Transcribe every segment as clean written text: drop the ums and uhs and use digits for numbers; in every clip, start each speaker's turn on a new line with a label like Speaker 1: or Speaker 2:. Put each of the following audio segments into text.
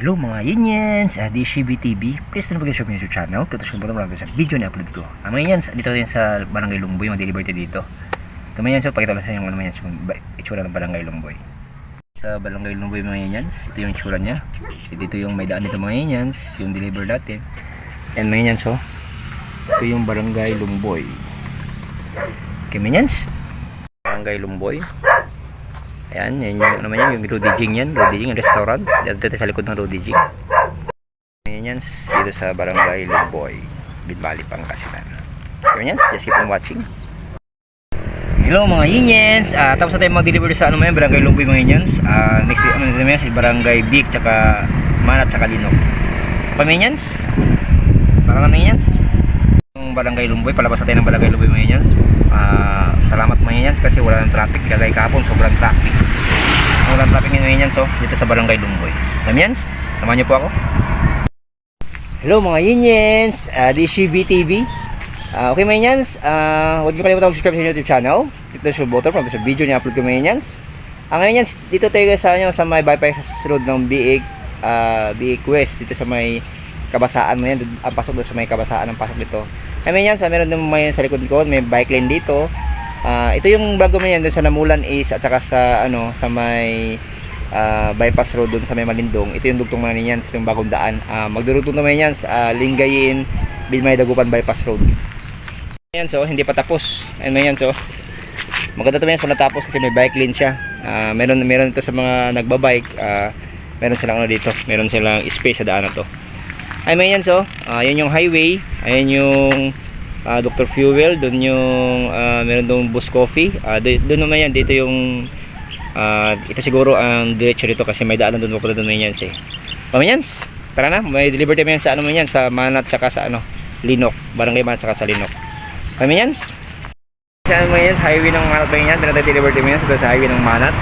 Speaker 1: Hello mga Yinians, DCB TV. Please don't forget to subscribe to YouTube channel. Kung gusto mo sa video na upload ko. Mga Yinians, dito rin sa Barangay Lungboy, mag-deliver tayo dito. Ito mga Yinians, pakita ko sa inyo mga Yinians, itsura ng Barangay Lungboy. Sa Barangay Lungboy mga Yinians, ito yung itsura niya. Dito yung may daan dito mga Yinians, yung deliver natin. And mga Yinians, ito yung Barangay Lungboy. Okay mga Yinians, Barangay Lungboy. Ayan, yan yung naman yan, yung Rodijing yan, Rodijing restaurant. Dito sa likod ng Rodijing. Ayan yan, dito sa Barangay Lungboy, Binbali, Pangasinan. So yan, just keep on watching. Hello mga Yinians, tapos na tayo mag-deliver sa ano mga Barangay Lungboy mga Yinians. Next ano naman yan, si Barangay Big, tsaka Manat, tsaka Linok. Pamiyans, parang mga Yinians. Yung Barangay Lungboy, palabas na tayo ng Barangay Lungboy mga Yinians. Salamat mga Yinians kasi wala ng traffic kagaya kahapon, sobrang traffic. Walang traffic ngayon Yinians dito sa Barangay Lungboy. Yinians, samahan niyo po ako. Hello mga Yinians, DCB TV. Okay mga Yinians, huwag niyo kalimutan mag-subscribe sa YouTube channel. Dito sa button para sa video niya upload ko mga Yinians. Ngayon Yinians, dito tayo sa may bypass road ng BIC West, dito sa may Kabasaan mo yan, pasok doon sa may Kabasaan ang pasok dito. Ngayon Yinians, meron din may sa likod ko, may bike lane dito. Ito yung bago mo yan doon sa Namulan East at saka sa sa may bypass road doon sa may Malindong. Ito yung dugtong mga Yinians, ito yung bagong daan. Magdurugtong naman yan sa Lingayen, Binmay Dagupan bypass road. Ayan hindi pa tapos. Ayan maganda to yan kung natapos kasi may bike lane siya. Meron ito sa mga nagbabike. Meron silang dito, meron silang space sa daan na to. Ayan yun yung highway. Ayan yung Dr. Fuel, doon yung meron doon Bus Coffee. Doon naman yan, dito yung ito siguro ang diretso dito kasi may daanan doon papunta doon yan Pamiyans, tara na, may deliver tayo yan sa ano man yan, sa Manat saka sa Linok, Barangay Manat saka sa Linok. Pamiyans, sa ano yan, highway ng Manat ba yan, meron tayo deliver tayo yan sa highway ng Manat.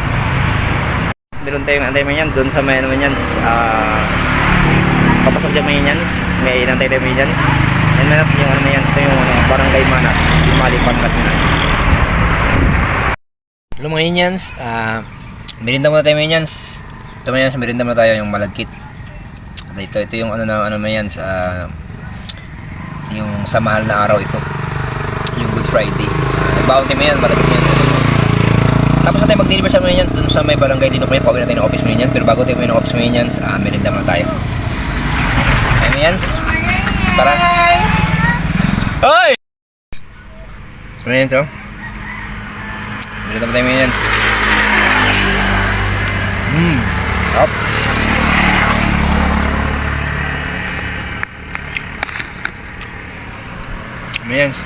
Speaker 1: Meron tayong antay man yan, doon sa may ano man yan, papasok dyan mga Yinians, may inantay tayo mga Yinians. And meron yung ano yan, ito yung Barangay Manat, Binmali, Pangasinan. Hello mga Yinians, merinda muna tayo mga Yinians. Ito mga Yinians, merinda muna tayo yung malagkit. Ito yung ano mga Yinians, yung sa mahal na araw ito, yung Good Friday. Nagbaon tayo mga Yinians, malagkit yan. Tapos na tayo mag-deliver sa mga Yinians, dun sa may Barangay Linok na yun, pauwi na tayo ng office mga Yinians. Pero bago tayo ng office mga Yinians, merinda muna tayo. Yinians, tara. Hoy! Yinians Dito pa tayo Yinians. Up. Yinians.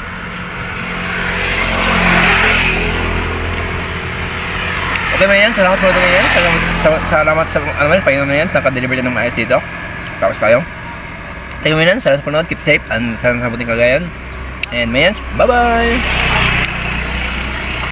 Speaker 1: Okay mga Yinians, salamat po ito mga Yinians. Salamat sa Panginoon mga Yinians, naka-deliver din ng maayos dito. Tapos tayo. Thank you, Yinians. Salamat sa panonood. Keep safe and sana sa buting kagayan. And Yinians, bye-bye!